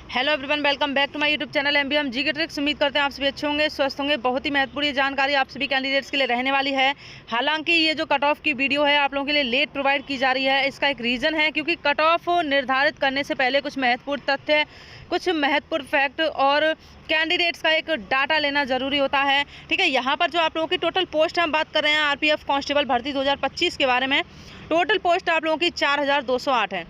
Hello everyone, welcome back to my YouTube channel MBM GK tricks. उम्मीद करते हैं आप सभी अच्छे होंगे, स्वस्थ होंगे। बहुत ही महत्वपूर्ण जानकारी आप सभी कैंडिडेट्स के लिए रहने वाली है। हालांकि ये जो कट ऑफ की वीडियो है आप लोगों के लिए लेट प्रोवाइड की जा रही है। इसका एक रीज़न है क्योंकि कट ऑफ निर्धारित करने से पहले कुछ महत्वपूर्ण तथ्य, कुछ महत्वपूर्ण फैक्ट और कैंडिडेट्स का एक डाटा लेना ज़रूरी होता है। ठीक है, यहाँ पर जो आप लोगों की टोटल पोस्ट हम बात कर रहे हैं आरपीएफ कांस्टेबल भर्ती 2025 के बारे में। टोटल पोस्ट आप लोगों की 4208 है।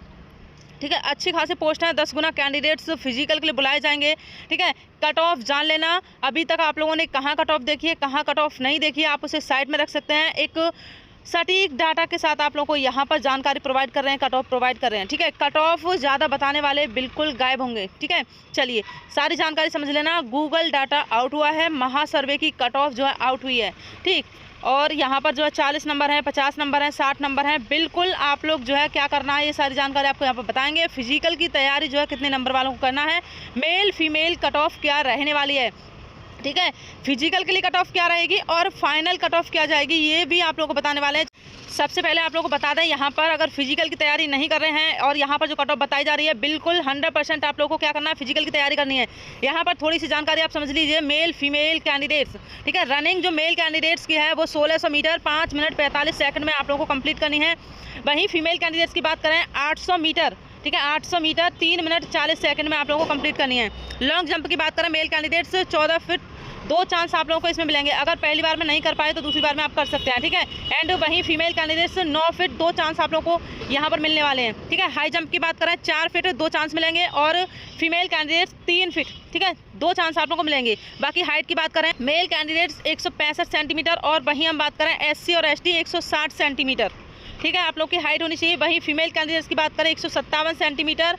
ठीक है, अच्छी खासी पोस्ट है। 10 गुना कैंडिडेट्स फिजिकल के लिए बुलाए जाएंगे। ठीक है, कट ऑफ जान लेना। अभी तक आप लोगों ने कहाँ कट ऑफ देखी है, कहाँ कट ऑफ नहीं देखी है, आप उसे साइड में रख सकते हैं। एक सटीक डाटा के साथ आप लोगों को यहाँ पर जानकारी प्रोवाइड कर रहे हैं, कट ऑफ प्रोवाइड कर रहे हैं। ठीक है, कट ऑफ ज़्यादा बताने वाले बिल्कुल गायब होंगे। ठीक है, चलिए सारी जानकारी समझ लेना। गूगल डाटा आउट हुआ है, महासर्वे की कट ऑफ जो है आउट हुई है। ठीक, और यहाँ पर जो है 40 नंबर हैं, 50 नंबर हैं, 60 नंबर हैं। बिल्कुल आप लोग जो है क्या करना है, ये सारी जानकारी आपको यहाँ पर बताएंगे। फिजिकल की तैयारी जो है कितने नंबर वालों को करना है, मेल फीमेल कट ऑफ क्या रहने वाली है। ठीक है, फिजिकल के लिए कट ऑफ क्या रहेगी और फाइनल कट ऑफ क्या जाएगी, ये भी आप लोगों को बताने वाले हैं। सबसे पहले आप लोगों को बता दें, यहाँ पर अगर फिजिकल की तैयारी नहीं कर रहे हैं और यहाँ पर जो कट ऑफ बताई जा रही है, बिल्कुल 100% आप लोगों को क्या करना है, फिजिकल की तैयारी करनी है। यहाँ पर थोड़ी सी जानकारी आप समझ लीजिए। मेल फीमेल कैंडिडेट्स, ठीक है, रनिंग जो मेल कैंडिडेट्स की है वो 1600 मीटर 5 मिनट 45 सेकंड में आप लोगों को कंप्लीट करनी है। वहीं फीमेल कैंडिडेट्स की बात करें 800 मीटर, ठीक है, 800 मीटर 3 मिनट 40 सेकंड में आप लोगों को कंप्लीट करनी है। लॉन्ग जंप की बात करें मेल कैंडिडेट्स 14 फीट 2 चांस आप लोगों को इसमें मिलेंगे। अगर पहली बार में नहीं कर पाए तो दूसरी बार में आप कर सकते हैं। ठीक है, एंड वहीं फीमेल कैंडिडेट्स 9 फीट 2 चांस आप लोगों को यहाँ पर मिलने वाले हैं। ठीक है, हाई जंप की बात करें 4 फीट 2 चांस मिलेंगे और फीमेल कैंडिडेट्स 3 फीट, ठीक है, 2 चांस आप लोगों को मिलेंगे। बाकी हाइट की बात करें मेल कैंडिडेट्स 165 सेंटीमीटर और वहीं हम बात करें एससी और एसटी 160 सेंटीमीटर। ठीक है, आप लोग की हाइट होनी चाहिए। वहीं फीमेल कैंडिडेट्स की बात करें 157 सेंटीमीटर।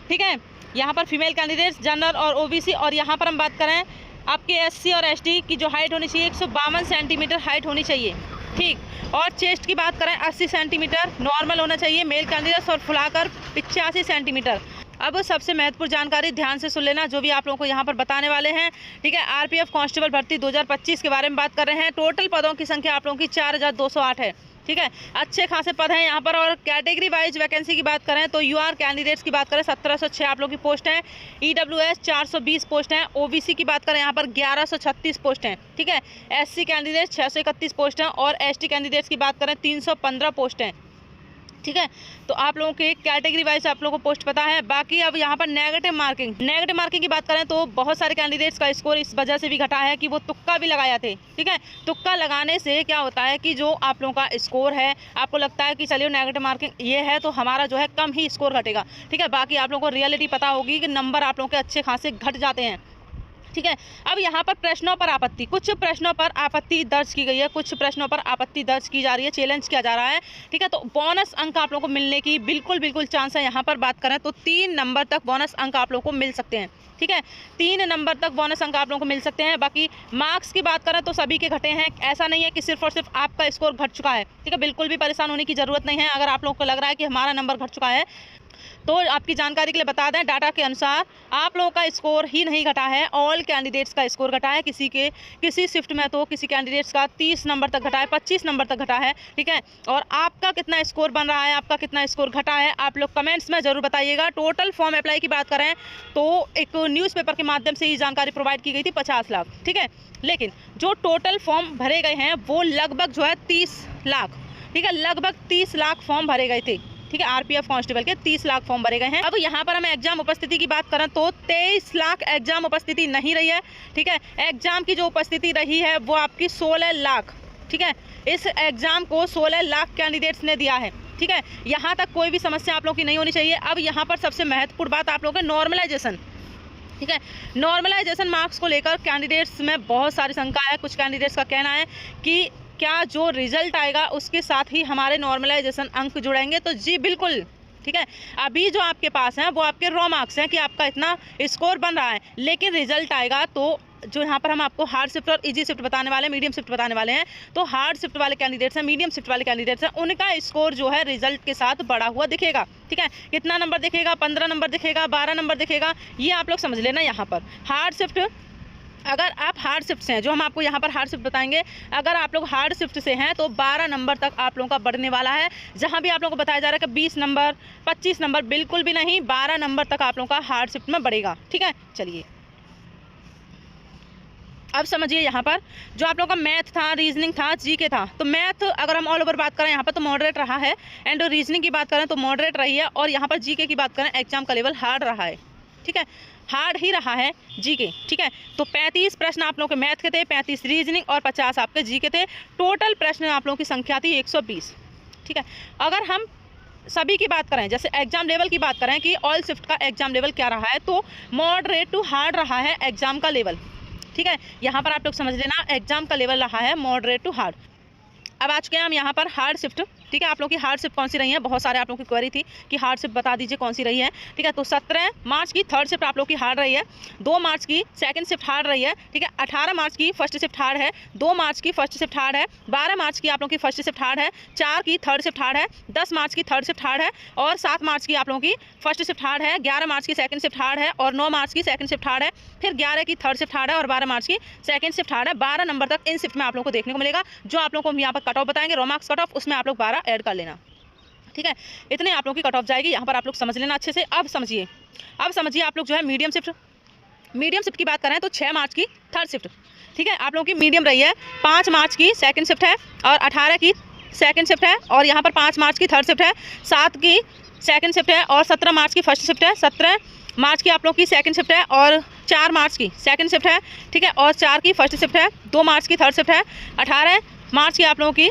ठीक है, यहाँ पर फीमेल कैंडिडेट्स जनरल और ओबीसी, और यहाँ पर हम बात करें आपके एससी और एसटी की जो हाइट होनी चाहिए 152 सेंटीमीटर हाइट होनी चाहिए। ठीक, और चेस्ट की बात करें 80 सेंटीमीटर नॉर्मल होना चाहिए मेल कैंडिडेट्स और फुलाकर 85 सेंटीमीटर। अब सबसे महत्वपूर्ण जानकारी ध्यान से सुन लेना, जो भी आप लोगों को यहाँ पर बताने वाले हैं। ठीक है, आरपीएफ कांस्टेबल भर्ती 2025 के बारे में बात कर रहे हैं। टोटल पदों की संख्या आप लोगों की 4208 है। ठीक है, अच्छे खासे पद हैं यहाँ पर। और कैटेगरी वाइज वैकेंसी की बात करें तो यूआर कैंडिडेट्स की बात करें 1706 आप लोगों की पोस्ट है। ईडब्ल्यूएस 420 पोस्ट हैं। ओबीसी की बात करें यहाँ पर 1136 पोस्ट हैं। ठीक है, एससी कैंडिडेट्स 631 पोस्ट हैं और एसटी कैंडिडेट्स की बात करें 315 पोस्ट हैं। ठीक है, तो आप लोगों के कैटेगरी वाइज आप लोगों को पोस्ट पता है। बाकी अब यहाँ पर नेगेटिव मार्किंग की बात करें तो बहुत सारे कैंडिडेट्स का स्कोर इस वजह से भी घटा है कि वो तुक्का भी लगाया थे। ठीक है, तुक्का लगाने से क्या होता है कि जो आप लोगों का स्कोर है, आपको लगता है कि चलिए नेगेटिव मार्किंग ये है तो हमारा जो है कम ही स्कोर घटेगा। ठीक है, बाकी आप लोगों को रियलिटी पता होगी कि नंबर आप लोगों के अच्छे खासे घट जाते हैं। ठीक है, अब यहाँ पर प्रश्नों पर आपत्ति, कुछ प्रश्नों पर आपत्ति दर्ज की गई है, कुछ प्रश्नों पर आपत्ति दर्ज की जा रही है, चैलेंज किया जा रहा है। ठीक है, तो बोनस अंक आप लोगों को मिलने की बिल्कुल चांस है। यहाँ पर बात करें तो 3 नंबर तक बोनस अंक आप लोगों को मिल सकते हैं। ठीक है, 3 नंबर तक बोनस अंक आप लोगों को मिल सकते हैं। बाकी मार्क्स की बात करें तो सभी के घटे हैं। ऐसा नहीं है कि सिर्फ और सिर्फ आपका स्कोर घट चुका है। ठीक है, बिल्कुल भी परेशान होने की ज़रूरत नहीं है। अगर आप लोगों को लग रहा है कि हमारा नंबर घट चुका है तो आपकी जानकारी के लिए बता दें, डाटा के अनुसार आप लोगों का स्कोर ही नहीं घटा है, ऑल कैंडिडेट्स का स्कोर घटा है। किसी शिफ्ट में तो किसी कैंडिडेट्स का 30 नंबर तक घटा है, 25 नंबर तक घटा है। ठीक है, और आपका कितना स्कोर बन रहा है, आपका कितना स्कोर घटा है, आप लोग कमेंट्स में ज़रूर बताइएगा। टोटल फॉर्म अप्लाई की बात करें तो एक न्यूज़पेपर के माध्यम से ये जानकारी प्रोवाइड की गई थी 50 लाख। ठीक है, लेकिन जो टोटल फॉर्म भरे गए हैं वो लगभग जो है 30 लाख। ठीक है, लगभग 30 लाख फॉर्म भरे गए थे। ठीक है, आरपीएफ कांस्टेबल के 30 लाख फॉर्म भरे गए हैं। अब यहाँ पर हम एग्जाम उपस्थिति की बात करें तो 23 लाख एग्जाम उपस्थिति नहीं रही है। ठीक है, एग्जाम की जो उपस्थिति रही है वो आपकी 16 लाख। ठीक है, इस एग्जाम को 16 लाख कैंडिडेट्स ने दिया है। ठीक है, यहाँ तक कोई भी समस्या आप लोगों की नहीं होनी चाहिए। अब यहाँ पर सबसे महत्वपूर्ण बात आप लोगों के नॉर्मलाइजेशन। ठीक है, नॉर्मलाइजेशन मार्क्स को लेकर कैंडिडेट्स में बहुत सारी शंका है। कुछ कैंडिडेट्स का कहना है कि क्या जो रिजल्ट आएगा उसके साथ ही हमारे नॉर्मलाइजेशन अंक जुड़ेंगे, तो जी बिल्कुल। ठीक है, अभी जो आपके पास हैं वो आपके रॉ मार्क्स हैं कि आपका इतना स्कोर बन रहा है, लेकिन रिजल्ट आएगा तो जो यहाँ पर हम आपको हार्ड शिफ्ट और इजी शिफ्ट बताने वाले हैं, मीडियम शिफ्ट बताने वाले हैं। तो हार्ड शिफ्ट वाले कैंडिडेट्स हैं, मीडियम शिफ्ट वाले कैंडिडेट्स हैं, उनका स्कोर जो है रिजल्ट के साथ बढ़ा हुआ दिखेगा। ठीक है, कितना नंबर दिखेगा, 15 नंबर दिखेगा, 12 नंबर दिखेगा, ये आप लोग समझ लेना। यहाँ पर हार्ड शिफ्ट अगर आप हार्ड शिफ्ट से हैं, जो हम आपको यहाँ पर हार्ड शिफ्ट बताएंगे, अगर आप लोग हार्ड शिफ्ट से हैं तो 12 नंबर तक आप लोगों का बढ़ने वाला है। जहाँ भी आप लोगों को बताया जा रहा है कि 20 नंबर 25 नंबर, बिल्कुल भी नहीं, 12 नंबर तक आप लोगों का हार्ड शिफ्ट में बढ़ेगा। ठीक है, चलिए अब समझिए यहाँ पर जो आप लोगों का मैथ था, रीजनिंग था, जीके था, तो मैथ अगर हम ऑल ओवर बात करें यहाँ पर तो मॉडरेट रहा है, एंड रीजनिंग की बात करें तो मॉडरेट रही है, और यहाँ पर जीके की बात करें एग्जाम का लेवल हार्ड रहा है। ठीक है, हार्ड ही रहा है जीके। ठीक है, तो 35 प्रश्न आप लोगों के मैथ के थे, 35 रीजनिंग और 50 आपके जीके थे। टोटल प्रश्न आप लोगों की संख्या थी 120। ठीक है, अगर हम सभी की बात करें, जैसे एग्जाम लेवल की बात करें कि ऑल शिफ्ट का एग्जाम लेवल क्या रहा है, तो मॉडरेट टू हार्ड रहा है एग्जाम का लेवल। ठीक है, यहाँ पर आप लोग समझ लेना एग्जाम का लेवल रहा है मॉडरेट टू हार्ड। अब आज के हम यहाँ पर हार्ड शिफ्ट, ठीक है, आप लोग की हार्ड शिफ्ट कौन सी रही है, बहुत सारे आप लोगों की क्वेरी थी कि हार्ड शिफ्ट बता दीजिए कौन सी रही है। ठीक है, तो 17 मार्च की थर्ड शिफ्ट आप लोग की हार्ड रही है, 2 मार्च की सेकंड शिफ्ट हार्ड रही है। ठीक है, 18 मार्च की फर्स्ट शिफ्ट हार्ड है, 2 मार्च की फर्स्ट शिफ्ट हार्ड है, 12 मार्च की आप लोगों की फर्स्ट शिफ्ट हार्ड है, 4 की थर्ड शिफ्ट हार्ड है, 10 मार्च की थर्ड शिफ्ट हार्ड है, और 7 मार्च की आप लोगों की फर्स्ट शिफ्ट हार्ड है, 11 मार्च की सेकंड शिफ्ट हार्ड है, और 9 मार्च की सेकंड शिफ्ट हार्ड है, फिर 11 की थर्ड शिफ्ट हार्ड है, और 12 मार्च की सेकंड शिफ्ट हार्ड है। 12 नंबर तक इन शिफ्ट में आप लोगों को देखने को मिलेगा। जो आप लोगों को हम यहाँ पर कट ऑफ बताएंगे, रोमार्क्स कट ऑफ, उसमें आप लोग 12 ऐड कर लेना। ठीक है, इतने आप लोगों की कट ऑफ जाएगी, यहाँ पर आप लोग समझ लेना अच्छे से। अब समझिए आप लोग जो है मीडियम शिफ्ट की बात करें तो 6 मार्च की थर्ड शिफ्ट, ठीक है, आप लोगों की मीडियम रही है। 5 मार्च की सेकंड शिफ्ट है, और 18 की सेकंड शिफ्ट है, और यहाँ पर 5 मार्च की थर्ड शिफ्ट है, 7 की सेकंड शिफ्ट है, और 17 मार्च की फर्स्ट शिफ्ट है, 17 मार्च की आप लोगों की सेकंड शिफ्ट है, और 4 मार्च की सेकंड शिफ्ट है। ठीक है, और 4 की फर्स्ट शिफ्ट है, 2 मार्च की थर्ड शिफ्ट है, 18 मार्च की आप लोगों की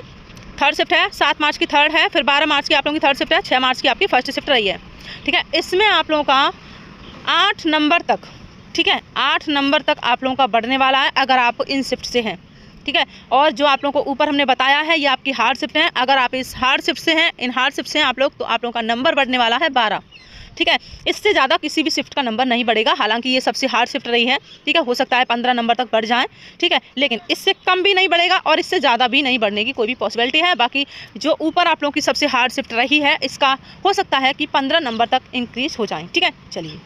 थर्ड शिफ्ट है, 7 मार्च की थर्ड है, फिर 12 मार्च की आप लोगों की थर्ड शिफ्ट है, 6 मार्च की आपकी फर्स्ट शिफ्ट रही है। ठीक है, इसमें आप लोगों का 8 नंबर तक, ठीक है, 8 नंबर तक आप लोगों का बढ़ने वाला है अगर आप इन शिफ्ट से हैं। ठीक है, और जो आप लोगों को ऊपर हमने बताया है ये आपकी हार्ड शिफ्ट है। अगर आप इस हार्ड शिफ्ट से हैं, इन हार्ड शिफ्ट से हैं आप लोग, तो आप लोगों का नंबर बढ़ने वाला है 12। ठीक है, इससे ज़्यादा किसी भी शिफ्ट का नंबर नहीं बढ़ेगा, हालांकि ये सबसे हार्ड शिफ्ट रही है। ठीक है, हो सकता है 15 नंबर तक बढ़ जाएं। ठीक है, लेकिन इससे कम भी नहीं बढ़ेगा और इससे ज़्यादा भी नहीं बढ़ने की कोई भी पॉसिबिलिटी है। बाकी जो ऊपर आप लोगों की सबसे हार्ड शिफ्ट रही है, इसका हो सकता है कि 15 नंबर तक इंक्रीज हो जाएँ। ठीक है, चलिए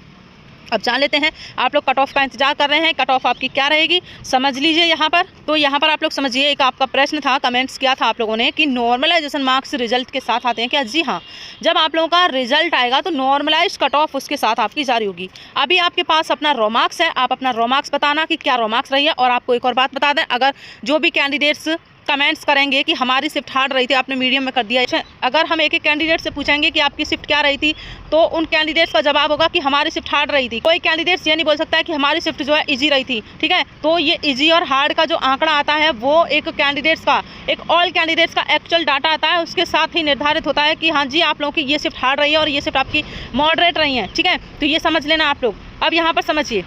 अब जान लेते हैं। आप लोग कट ऑफ का इंतजार कर रहे हैं, कट ऑफ आपकी क्या रहेगी समझ लीजिए यहाँ पर। तो यहाँ पर आप लोग समझिए, एक आपका प्रश्न था, कमेंट्स किया था आप लोगों ने कि नॉर्मलाइजेशन मार्क्स रिजल्ट के साथ आते हैं क्या? जी हाँ, जब आप लोगों का रिजल्ट आएगा तो नॉर्मलाइज कट ऑफ उसके साथ आपकी जारी होगी। अभी आपके पास अपना रो मार्क्स है, आप अपना रो मार्क्स बताना कि क्या रो मार्क्स रही है। और आपको एक और बात बता दें, अगर जो भी कैंडिडेट्स कमेंट्स करेंगे कि हमारी शिफ्ट हार्ड रही थी, आपने मीडियम में कर दिया, अगर हम एक एक कैंडिडेट से पूछेंगे कि आपकी शिफ्ट क्या रही थी, तो उन कैंडिडेट्स का जवाब होगा कि हमारी शिफ्ट हार्ड रही थी। कोई कैंडिडेट्स ये नहीं बोल सकता है कि हमारी शिफ्ट जो है इजी रही थी। ठीक है, तो ये इजी और हार्ड का जो आंकड़ा आता है वो एक कैंडिडेट्स का, एक ऑल कैंडिडेट्स का एक्चुअल डाटा आता है, उसके साथ ही निर्धारित होता है कि हाँ जी आप लोगों की ये शिफ्ट हार्ड रही है और ये शिफ्ट आपकी मॉडरेट रही है। ठीक है, तो ये समझ लेना आप लोग। अब यहाँ पर समझिए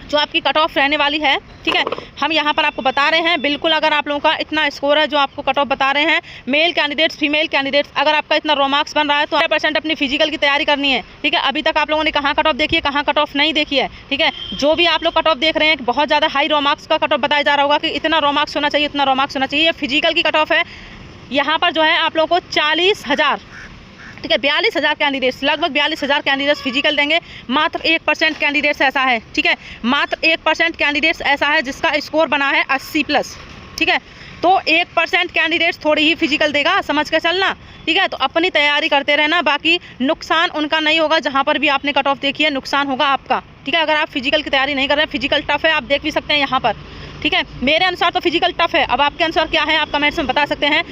जो आपकी कट ऑफ रहने वाली है। ठीक है, हम यहाँ पर आपको बता रहे हैं, बिल्कुल अगर आप लोगों का इतना स्कोर है जो आपको कट ऑफ बता रहे हैं, मेल कैंडिडेट्स फीमेल कैंडिडेट्स, अगर आपका इतना रो मार्क्स बन रहा है तो 100% अपनी फिजिकल की तैयारी करनी है। ठीक है, अभी तक आप लोगों ने कहाँ कट ऑफ देखी है, कहाँ कट ऑफ नहीं देखी है। ठीक है, जो भी आप लोग कट ऑफ देख रहे हैं बहुत ज़्यादा हाई रो मार्क्स का कट ऑफ बताया जा रहा होगा कि इतना रो मार्क्स होना चाहिए, इतना रो मार्क्स होना चाहिए। ये फिजिकल की कट ऑफ है। यहाँ पर जो है आप लोगों को 40,000, ठीक है, 42,000 कैंडिडेट्स, लगभग 42,000 कैंडिडेट्स फिजिकल देंगे। मात्र 1% कैंडिडेट्स ऐसा है, ठीक है, मात्र 1% कैंडिडेट्स ऐसा है जिसका स्कोर बना है 80+। ठीक है, तो 1% कैंडिडेट्स थोड़ी ही फिजिकल देगा, समझ के चलना। ठीक है, तो अपनी तैयारी करते रहना, बाकी नुकसान उनका नहीं होगा। जहाँ पर भी आपने कट ऑफ देखी है नुकसान होगा आपका। ठीक है, अगर आप फिजिकल की तैयारी नहीं कर रहे हैं, फिजिकल टफ है, आप देख भी सकते हैं यहाँ पर। ठीक है, मेरे अनुसार तो फिजिकल टफ है, अब आपके अनुसार क्या है आप कमेंट्स में बता सकते हैं।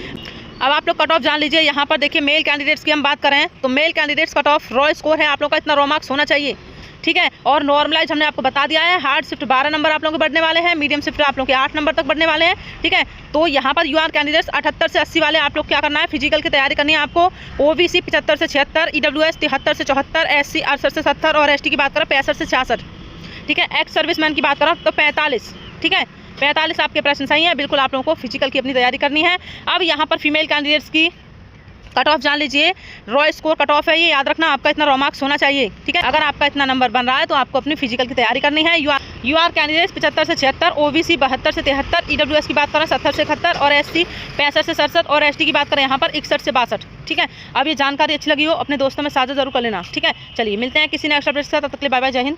अब आप लोग कट ऑफ जान लीजिए। यहाँ पर देखिए मेल कैंडिडेट्स की हम बात करें तो male candidates cut off raw score है आप लोग का इतना रो मार्क्स होना चाहिए। ठीक है, और नॉर्मलाइज हमने आपको बता दिया है। हार्ड शिफ्ट 12 नंबर आप लोगों के बढ़ने वाले हैं, मीडियम शिफ्ट आप लोग के 8 नंबर तक बढ़ने वाले हैं। ठीक है, तो यहाँ पर यूआर कैंडिडेट्स 78 से 80 वाले आप लोग क्या करना है, फिजिकल की तैयारी करनी है आपको। ओबीसी 75 से 76, ईडब्ल्यूएस 73 से 74, एससी 68 से 70 और एसटी की बात करें 65 से 66। ठीक है, एक्स सर्विसमैन की बात करें तो 45। ठीक है, 45 आपके प्रश्न सही है। बिल्कुल आप लोगों को फिजिकल की अपनी तैयारी करनी है। अब यहाँ पर फीमेल कैंडिडेट्स की कट ऑफ जान लीजिए। रॉ स्कोर कट ऑफ है, ये याद रखना, आपका इतना रॉ मार्क्स होना चाहिए। ठीक है, अगर आपका इतना नंबर बन रहा है तो आपको अपनी फिजिकल की तैयारी करनी है। यूआर कैंडिडेट्स 75 से 76, ओबीसी 72 से 73, ईडब्ल्यूएस की बात करें 70 से 71 और एससी 65 से 67 और एसटी की बात करें यहाँ पर 61 से 62। ठीक है, अब ये जानकारी अच्छी लगी हो अपने दोस्तों में साझा जरूर कर लेना। ठीक है, चलिए मिलते हैं किसी नेक्स्ट अपडेट के साथ, तब तक के लिए बाय बाय, जय हिंद।